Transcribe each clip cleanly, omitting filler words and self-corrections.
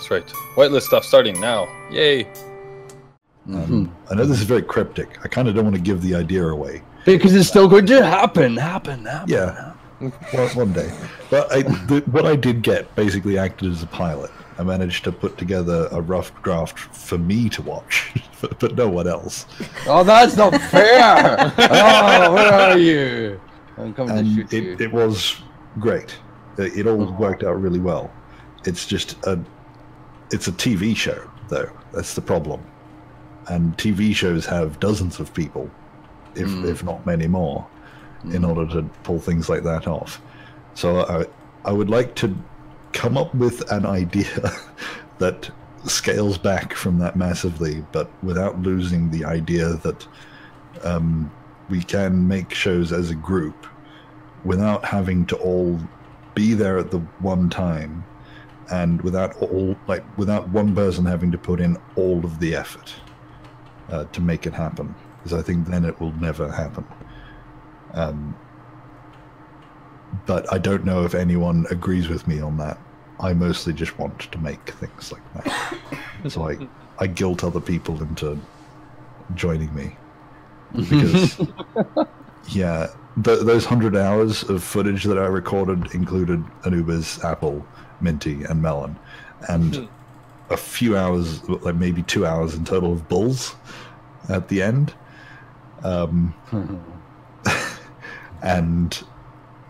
That's right. Whitelist stuff starting now. Yay! I know this is very cryptic. I kind of don't want to give the idea away. Because it's still going to happen. Yeah. Well, one day. But what I did get basically acted as a pilot. I managed to put together a rough draft for me to watch, but no one else. Oh, that's not fair! Oh, where are you? I'm coming to shoot you. It was great. It all worked out really well. It's just it's a TV show, though. That's the problem. And TV shows have dozens of people, if not many more, in order to pull things like that off. So I would like to come up with an idea that scales back from that massively, but without losing the idea that we can make shows as a group without having to all be there at the one time, and without one person having to put in all of the effort to make it happen, because I think then it will never happen. But I don't know if anyone agrees with me on that. I mostly just want to make things like that. So I guilt other people into joining me. Because, yeah, those 100 hours of footage that I recorded included Anubiz, Apple, Minty, and Melon. And a few hours, like maybe 2 hours in total of bulls at the end. And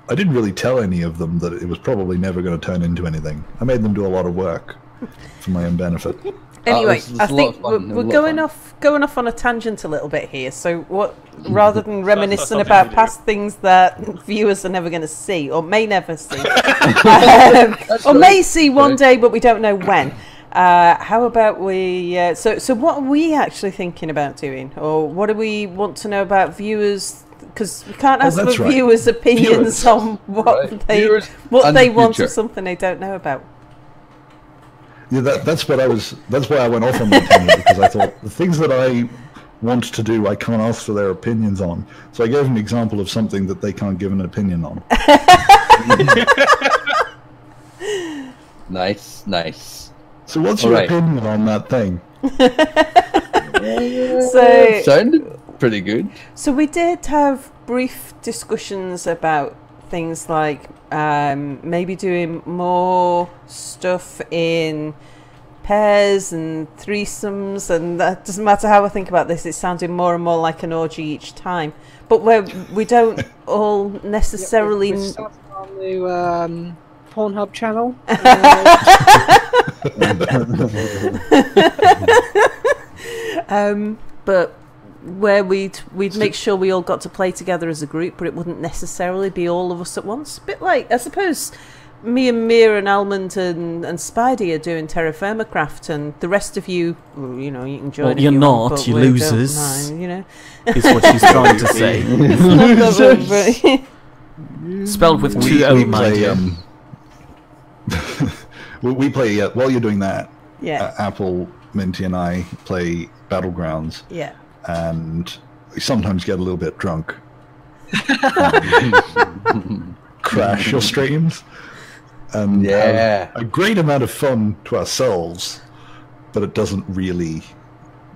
I didn't really tell any of them that it was probably never going to turn into anything. I made them do a lot of work for my own benefit. Anyway, I think we're going off on a tangent a little bit here. So what, rather than reminiscing about past things that viewers are never going to see or may never see, or may see one day, but we don't know when. How about we? So what are we actually thinking about doing, or what do we want to know about viewers? Because we can't ask for viewers' opinions on what they want or something they don't know about. Yeah, that's why I went off on that tangent, because I thought the things that I want to do, I can't ask for their opinions on. So I gave an example of something that they can't give an opinion on. Nice. So what's your opinion on that thing? So sounded pretty good. So we did have brief discussions about things like maybe doing more stuff in pairs and threesomes, and that doesn't matter how I think about this, it's sounding more and more like an orgy each time. But we don't all necessarily... We're starting our new Pornhub channel. But where we'd make sure we all got to play together as a group, but it wouldn't necessarily be all of us at once. A bit like, I suppose, me and Mia and Almond and Spidey are doing Terra Firma Craft, and the rest of you, well, you know, you can join. Well, you're not, you losers. Mind, you know, is what she's trying to say. Spelled with two O, mind you. We play while you're doing that. Yeah. Apple, Minty, and I play Battlegrounds. Yeah. And we sometimes get a little bit drunk. Crash your streams. And have a great amount of fun to ourselves, but it doesn't really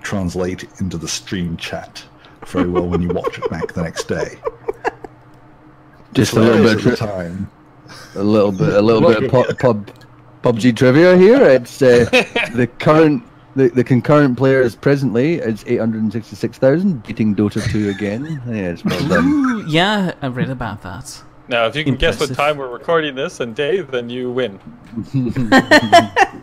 translate into the stream chat very well when you watch it back the next day. Just a little bit of time. A little bit of PUBG trivia here. It's the concurrent players presently is 866,000, beating Dota 2 again. Yeah, it's well done. Ooh, yeah, I read about that. Now, if you can guess what time we're recording this and day, then you win.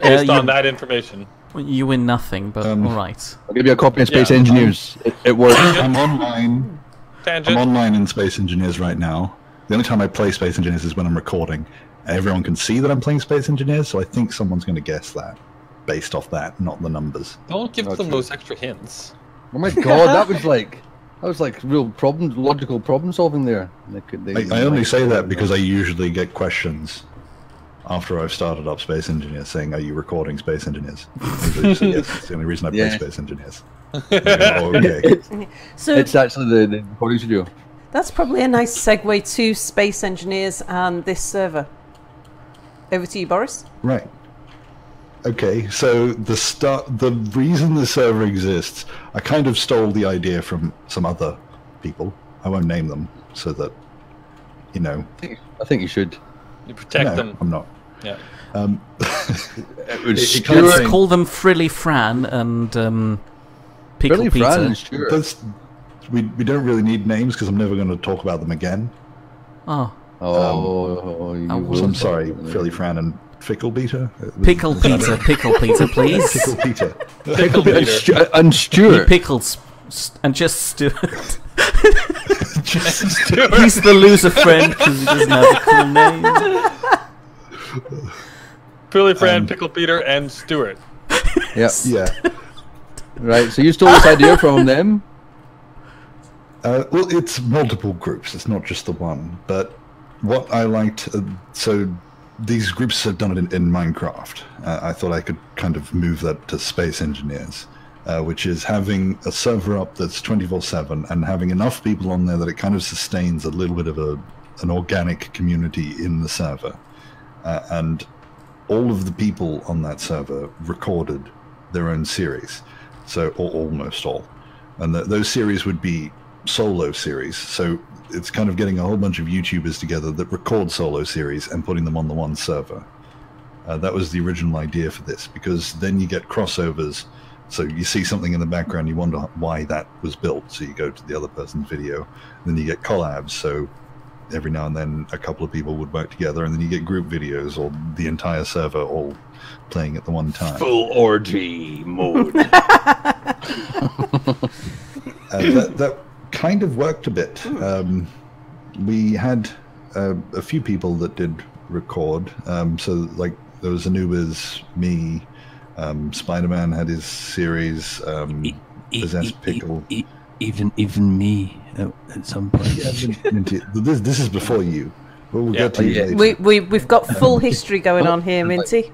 Based on that information. You win nothing, but alright. I'll give you a copy of Space Engineers. It works. I'm online. I'm online in Space Engineers right now. The only time I play Space Engineers is when I'm recording. Everyone can see that I'm playing Space Engineers, so I think someone's going to guess that, based off that, not the numbers. Don't give them those extra hints. Oh my god, that was like real logical problem solving there. I only say that because I usually get questions after I've started up Space Engineers saying, "Are you recording Space Engineers?" Yes, it's the only reason I play Space Engineers. Okay. So it's actually the recording studio. That's probably a nice segue to Space Engineers and this server. Over to you, Boris. Right. Okay, so the reason the server exists, I kind of stole the idea from some other people. I won't name them, so that, you know. I think you should. You protect them. I'm not. Yeah. Let's call them Frilly Fran and Pickle Frilly Peter. Fran and Stewart. We don't really need names because I'm never going to talk about them again. Oh. So I'm sorry, Frilly Fran and Pickle Peter. Pickle Peter, please. Pickle Peter. Pickle Peter and Stewart. Pickles and just Stewart. He's the loser friend because he doesn't have a cool name. Frilly Fran, Pickle Peter, and Stewart. Yep. Yeah. Right, so you stole this idea from them? Well, it's multiple groups. It's not just the one. But what I liked, so these groups have done it in Minecraft. I thought I could kind of move that to Space Engineers, which is having a server up that's 24/7 and having enough people on there that it kind of sustains a little bit of an organic community in the server. And all of the people on that server recorded their own series, so or almost all. And those series would be solo series, so it's kind of getting a whole bunch of YouTubers together that record solo series and putting them on the one server. That was the original idea for this, because then you get crossovers. So you see something in the background, you wonder why that was built, so you go to the other person's video. Then you get collabs, so every now and then a couple of people would work together, and then you get group videos or the entire server all playing at the one time. Full orgy mode. That kind of worked a bit. We had a few people that did record. So like there was Anubiz, me, Spider-Man had his series. Possessed Pickle. Even me at some point. Yeah, this is before you. We'll get to you later. We've got full history going on here, Minty.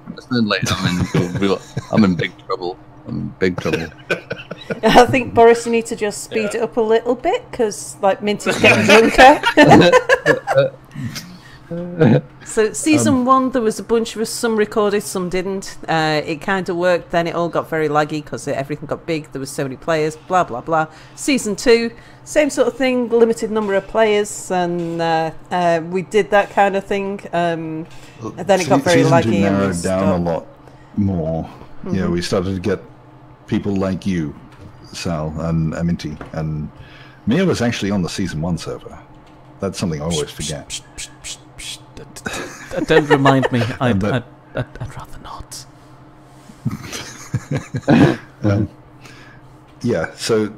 I'm in big trouble. I think, Boris, you need to just speed it up a little bit, because like Minty's getting drunker. So season 1, there was a bunch of us, some recorded, some didn't. It kind of worked, then it all got very laggy because everything got big, there was so many players, blah blah blah. Season 2, same sort of thing, limited number of players, and we did that kind of thing, and then it got very laggy. Season 2 narrowed down a lot more. Mm-hmm. Yeah, we started to get people like you, Sal, and Minty, and Mia was actually on the season 1 server. That's something I always forget. Don't remind me. I'd rather not. Yeah, so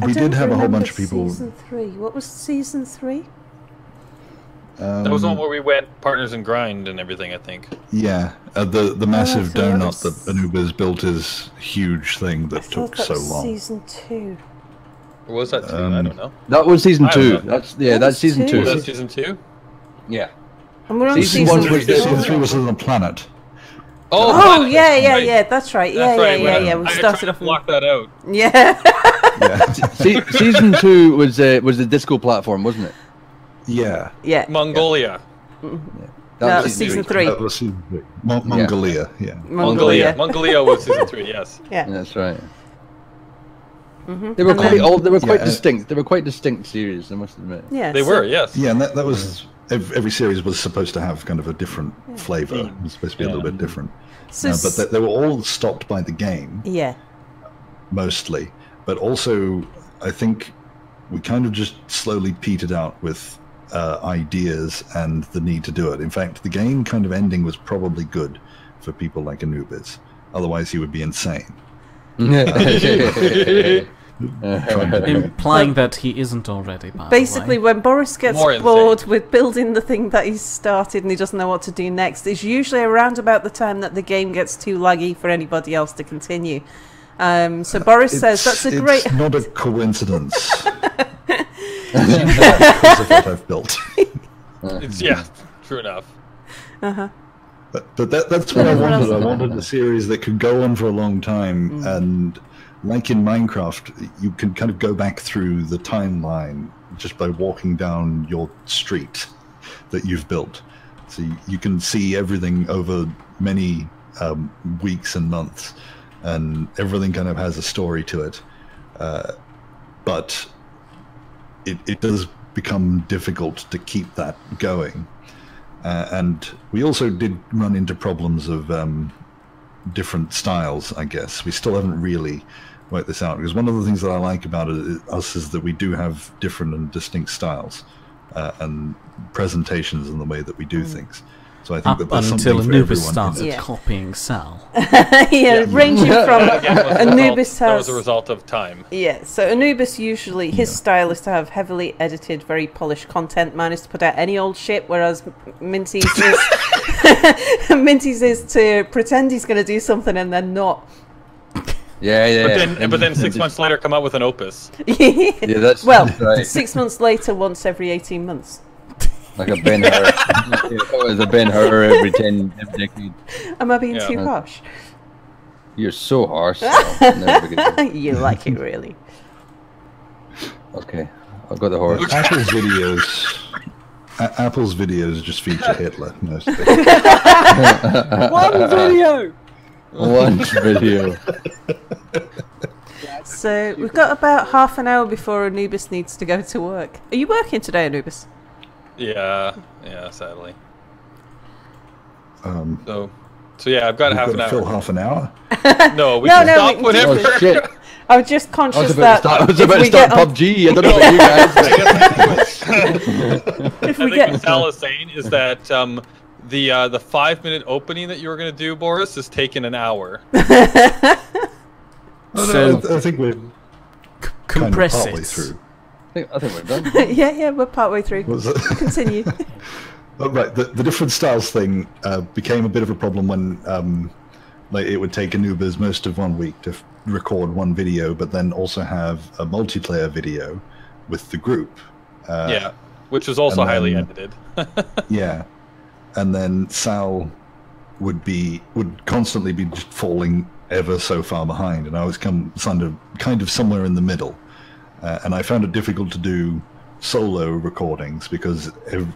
we did have a whole bunch of people. Season 3. What was season 3? That was one where we went partners in grind and everything, I think. Yeah, the massive donut that Anubiz built is huge thing that took so long. Season 2. Or was that 2? I don't know. That was season 2. That's season 2. Was that season 2? Yeah. And we're on season 3 was on the planet. Oh, yeah. That's right. Yeah. We started off. Block that out. Yeah. Season 2 was the disco platform, wasn't it? Yeah. Yeah. Mongolia. Yeah. That was season 3. That was season 3. Mongolia. Yeah. Mongolia was season 3. Yes. Yeah. That's right. Mm-hmm. They were quite distinct. They were quite distinct series, I must admit. Yeah. They were. Yes. Yeah, and that was. Every series was supposed to have kind of a different flavour. It was supposed to be a little bit different. So but they were all stopped by the game. Yeah. Mostly. But also, I think we kind of just slowly petered out with ideas and the need to do it. In fact, the game kind of ending was probably good for people like Anubiz. Otherwise, he would be insane. Implying that he isn't already, by basically, when Boris gets bored with building the thing that he's started and he doesn't know what to do next, it's usually around about the time that the game gets too laggy for anybody else to continue. So Boris says that's a great... It's not a coincidence. Because of what I've built. True enough. Uh-huh. But that's what I wanted. I wanted a series that could go on for a long time, and like in Minecraft, you can kind of go back through the timeline just by walking down your street that you've built. So you can see everything over many weeks and months, and everything kind of has a story to it. But it does become difficult to keep that going. And we also did run into problems of different styles, I guess. We still haven't really worked this out, because one of the things that I like about us is that we do have different and distinct styles and presentations in the way that we do things. So I think that that's until Anubiz started started copying Sal. Ranging from Anubiz that was a result of time. Yeah, so Anubiz usually, his style is to have heavily edited, very polished content. Mine is to put out any old shit, whereas Minty's is to pretend he's going to do something and then not. But then 6 months later, come out with an opus. That's right. 6 months later, once every 18 months. Like a Ben Hur. It was a Ben Hur every decade. Am I being too harsh? You're so harsh. So you like it, really. Okay, I've got the horse. Apple's videos just feature Hitler mostly. One video! One video. So we've got about half an hour before Anubiz needs to go to work. Are you working today, Anubiz? Yeah, sadly. So yeah, I've got half an hour. Fill half an hour? No, we can stop whenever. Oh shit! I was just conscious that I was about to start PUBG. I don't know about you guys. I think what Sal is saying is that the 5-minute opening that you were going to do, Boris, is taking an hour. I think we're compress kind of partly it through. I think we're done. yeah, we're partway through. Continue. Right, the different styles thing became a bit of a problem when it would take Anubiz most of 1 week to record one video, but then also have a multiplayer video with the group. Which was also highly edited. Yeah, and then Sal would constantly be just falling ever so far behind, and I was kind of somewhere in the middle. And I found it difficult to do solo recordings because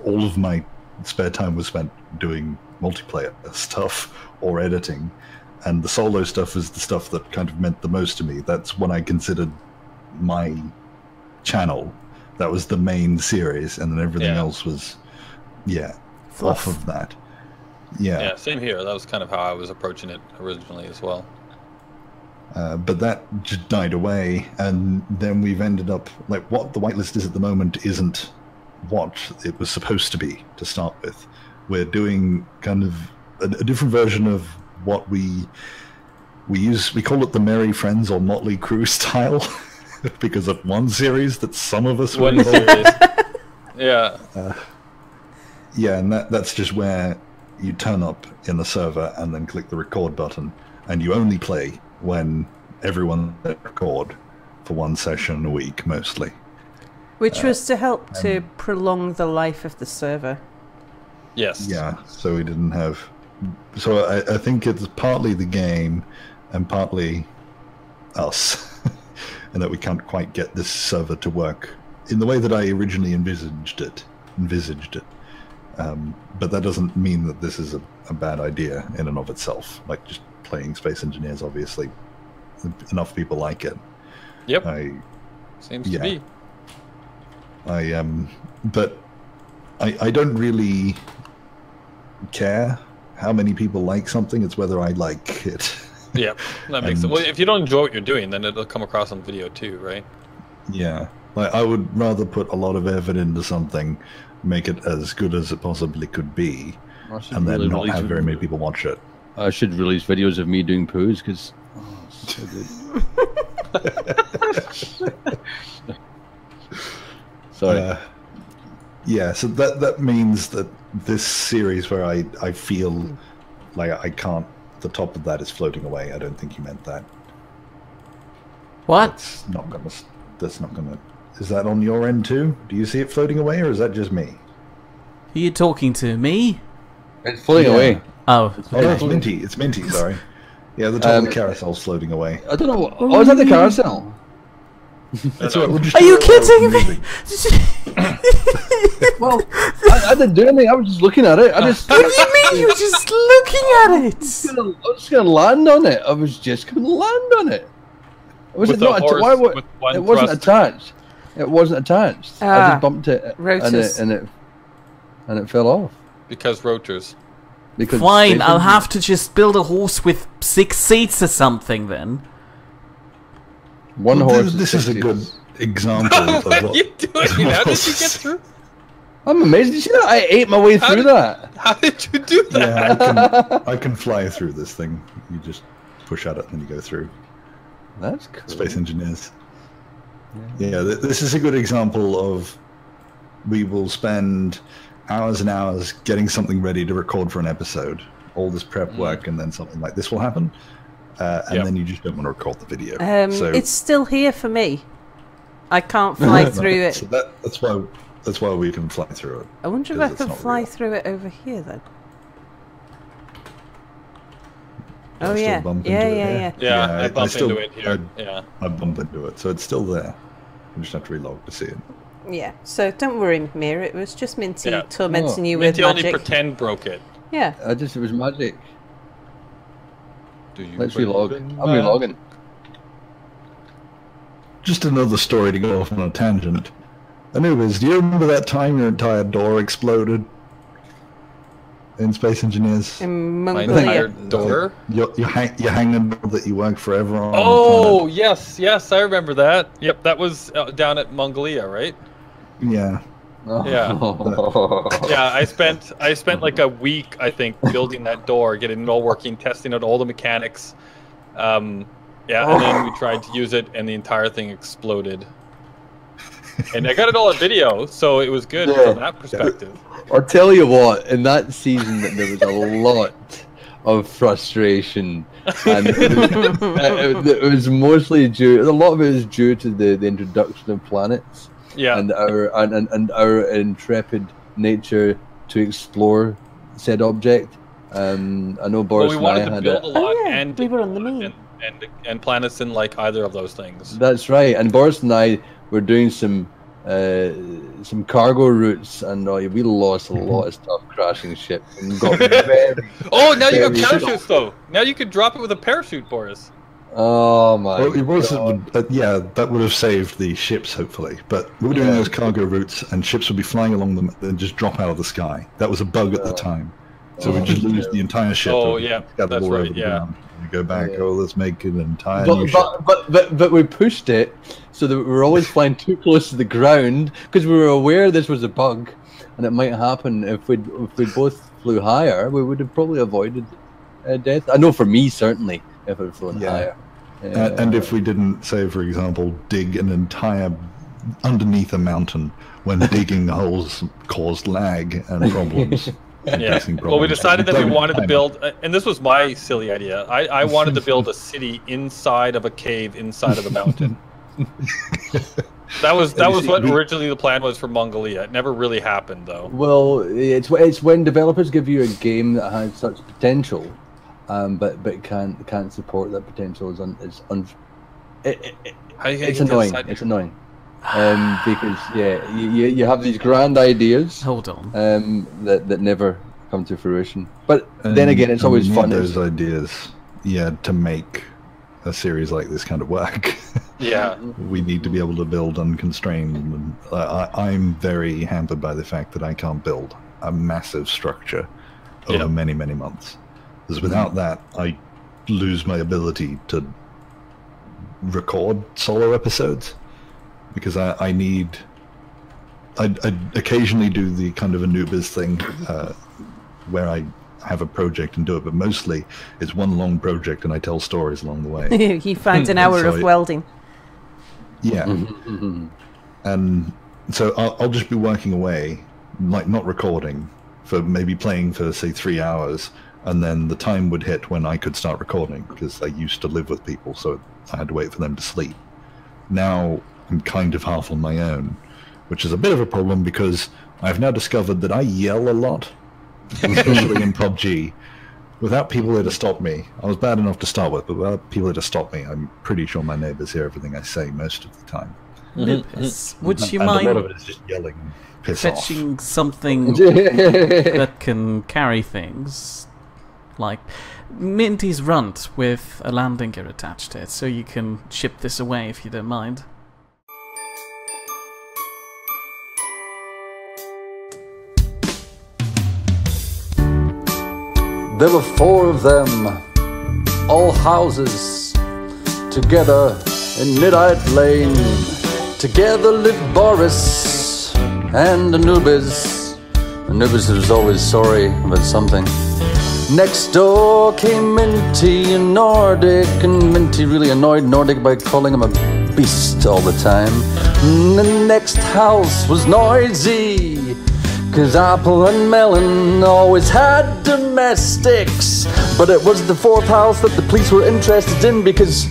all of my spare time was spent doing multiplayer stuff or editing. And the solo stuff is the stuff that kind of meant the most to me. That's what I considered my channel. That was the main series, and then everything else was, off of that. Yeah, same here. That was kind of how I was approaching it originally as well. But that just died away, and then we've ended up what the whitelist is at the moment isn't what it was supposed to be to start with. We're doing kind of a different version of what we use. We call it the Merry Friends or Motley Crue style because of one series that some of us were involved. Yeah, and that's just where you turn up in the server and then click the record button, and you only play when everyone record for one session a week, mostly. Which was to help to prolong the life of the server. Yes. Yeah, so we didn't have... So I think it's partly the game and partly us, and that we can't quite get this server to work in the way that I originally envisaged it. But that doesn't mean that this is a bad idea in and of itself. Just playing Space Engineers, obviously enough people like it. Yep. Seems to be. But I don't really care how many people like something. It's whether I like it. Yeah, that makes sense. Well, if you don't enjoy what you're doing, then it'll come across on video too, right? Yeah. I would rather put a lot of effort into something, make it as good as it possibly could be, and then not have very many people watch it. I should release videos of me doing poos because it's so good. Sorry. So that means that this series where I feel like I can't, the top of that is floating away. I don't think you meant that. What? That's not gonna. Is that on your end too? Do you see it floating away, or is that just me? Are you talking to me? It's floating away. Oh, it's Minty. It's Minty. Sorry. Yeah, the top of the carousel's floating away. I don't know. Oh, is that the carousel? Are you kidding me? Well, I didn't do anything. I was just looking at it. What do you mean? You were just looking at it? I was just gonna land on it. I was just gonna land on it. Was it not? It wasn't attached. It wasn't attached. I just bumped it, and it fell off. Because rotors. Because fine, I'll have to just build a horse with 6 seats or something then. One horse. This is a good example of what what are you doing? How did you get through? I'm amazed. You see that? I ate my way through that. How did you do that? Yeah, I can fly through this thing. You just push at it and you go through. That's cool. Space engineers. Yeah, this is a good example of we will spend hours and hours getting something ready to record for an episode. All this prep work, and then something like this will happen. And then you just don't want to record the video. So it's still here for me. I can't fly through it. So that's why we can fly through it. I wonder if I can fly through it over here then. Oh yeah, yeah. I bump into it here. I bump into it, so it's still there. You just have to relog to see it. Yeah. So don't worry, Mira. It was just Minty tormenting you with Minty magic. only pretend broke it. Yeah. It was magic. Do you Let's relog. I'm relogging. Just another story to go off on a tangent. Anubiz, do you remember that time your entire door exploded in Space Engineers? In My Mongolia. entire door? Your hanging door that you worked forever on. Oh, yes, I remember that. Yep, that was down at Mongolia, right? Yeah. Yeah. Yeah, I spent like a week, I think, building that door, getting it all working, testing out all the mechanics. And then we tried to use it, and the entire thing exploded. And I got it all on video, so it was good from that perspective. I'll tell you what, in that season there was a lot of frustration, and it was mostly due. A lot of it was due to the introduction of planets. Yeah. And our intrepid nature to explore said object. I know Boris we wanted and I to had build a lot, and we were on the moon. And planets didn't like either of those things. That's right. And Boris and I were doing some cargo routes, and we lost a lot of stuff crashing ship. And got very, now you got parachutes though. Now you could drop it with a parachute, Boris. Oh my! Well, it wasn't. That would have saved the ships, hopefully. But we were doing those cargo routes, and ships would be flying along them and just drop out of the sky. That was a bug at the time, so we just lose the entire ship. Oh yeah, that's right. Yeah. We go back. Oh, let's make an entire new ship. But we pushed it so that we were always flying too close to the ground because we were aware this was a bug, and it might happen if we both flew higher. We would have probably avoided death. I know for me certainly if I'd flown higher. And if we didn't, say, for example, dig an entire underneath a mountain when digging holes caused lag and problems. Well, we decided that we wanted to build, and this was my silly idea. I wanted to build a city inside of a cave inside of the mountain. That was what originally the plan was for Mongolia. It never really happened, though. Well, it's when developers give you a game that has such potential. But can't support that potential. It's annoying. It's annoying. Because you have these grand ideas. Hold on. That never come to fruition. But then again, it's always fun. Those ideas, to make a series like this kind of work. Yeah. We need to be able to build unconstrained. And I'm very hampered by the fact that I can't build a massive structure over many, many months. Because without that, I lose my ability to record solo episodes. Because I occasionally do the kind of Anubiz thing where I have a project and do it, but mostly it's one long project and I tell stories along the way. He finds an hour of welding. Yeah. And so I'll just be working away, like not recording, for maybe playing for, say, 3 hours. And then the time would hit when I could start recording, because I used to live with people, so I had to wait for them to sleep. Now I'm kind of half on my own, which is a bit of a problem because I've now discovered that I yell a lot, especially in PUBG. Without people there to stop me, I was bad enough to start with, but without people there to stop me, I'm pretty sure my neighbours hear everything I say most of the time. Would you and mind a lot of it is just yelling, piss fetching off. something that can carry things? Like Minty's runt with a landing gear attached to it, so you can ship this away if you don't mind. There were 4 of them, all houses, together in Nidd Lane. Together lived Boris and Anubiz. Anubiz was always sorry about something. Next door came Minty and Nordic, and Minty really annoyed Nordic by calling him a beast all the time. And the next house was noisy, 'cause Apple and Melon always had domestics. But it was the 4th house that the police were interested in, because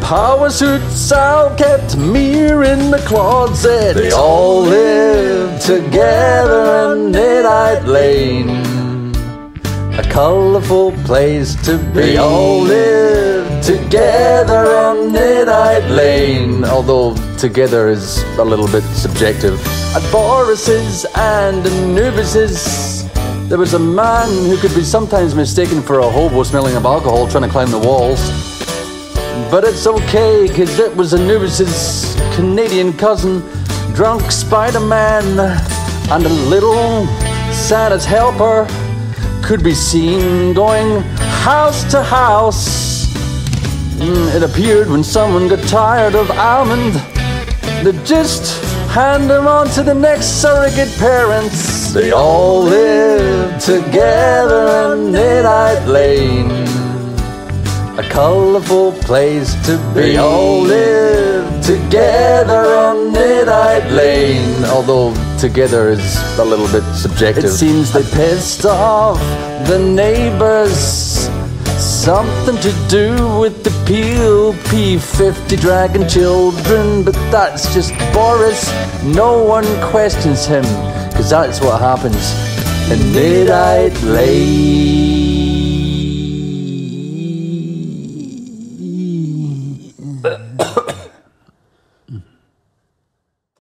Power Suit Sal kept Mir in the closet. They all lived together in Nidd Lane, a colourful place to be. They all lived together on Nidd Lane, although together is a little bit subjective. At Boris's and Anubiz's, there was a man who could be sometimes mistaken for a hobo smelling of alcohol trying to climb the walls. But it's okay, 'cause it was Anubiz's Canadian cousin, drunk Spider-Man, and a little Santa's helper could be seen going house to house. It appeared when someone got tired of almond, they'd just hand them on to the next surrogate parents. They all lived together in Nidd Lane, a colourful place to be. They all lived together on Nidd Lane, although together is a little bit subjective. It seems they pissed off the neighbours, something to do with the P50 dragon children, but that's just Boris. No one questions him, 'cause that's what happens in Nidd Lane.